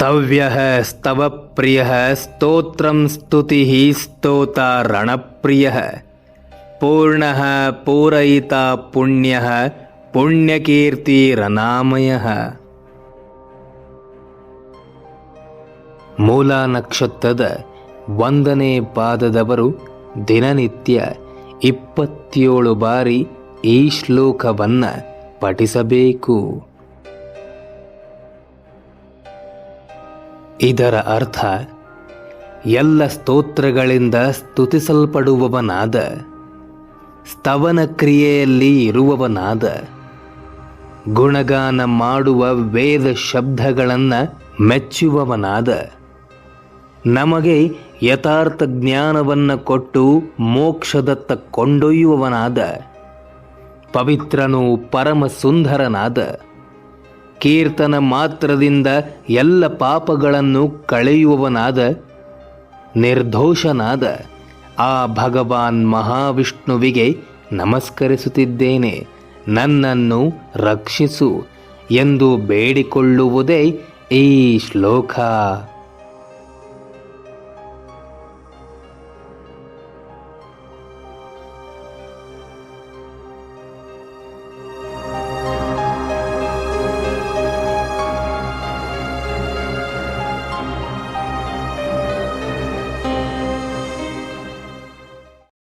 ಸ್ತವ್ಯಃ ಸ್ತವಪ್ರಿಯಃ ಸ್ತೋತ್ರಂ ಸ್ತುತಿಃ ಸ್ತೋತಾ ರಣಪ್ರಿಯಃ ಪೂರ್ಣಃ ಪೂರಯಿತಾ ಪುಣ್ಯಃ ಪುಣ್ಯಕೀರ್ತಿರನಾಮಯಃ. ಮೂಲಾ ನಕ್ಷತ್ರದ 1ನೇ ಪಾದದವರು ದಿನನಿತ್ಯ 27 ಬಾರಿ ಈ ಶ್ಲೋಕವನ್ನು ಪಠಿಸಬೇಕು. ಇದರ ಅರ್ಥ, ಎಲ್ಲ ಸ್ತೋತ್ರಗಳಿಂದ ಸ್ತುತಿಸಲ್ಪಡುವವನಾದ, ಸ್ತವನ ಕ್ರಿಯೆಯಲ್ಲಿ ಇರುವವನಾದ, ಗುಣಗಾನ ಮಾಡುವ ವೇದ ಶಬ್ದಗಳನ್ನು ಮೆಚ್ಚುವವನಾದ, ನಮಗೆ ಯಥಾರ್ಥ ಜ್ಞಾನವನ್ನು ಕೊಟ್ಟು ಮೋಕ್ಷದತ್ತ ಕೊಂಡೊಯ್ಯುವವನಾದ, ಪವಿತ್ರನೂ ಪರಮ ಸುಂದರನಾದ, ಕೀರ್ತನ ಮಾತ್ರದಿಂದ ಎಲ್ಲ ಪಾಪಗಳನ್ನು ಕಳೆಯುವವನಾದ, ನಿರ್ದೋಷನಾದ ಆ ಭಗವಾನ್ ಮಹಾವಿಷ್ಣುವಿಗೆ ನಮಸ್ಕರಿಸುತ್ತಿದ್ದೇನೆ, ನನ್ನನ್ನು ರಕ್ಷಿಸು ಎಂದು ಬೇಡಿಕೊಳ್ಳುವುದೇ ಈ ಶ್ಲೋಕ.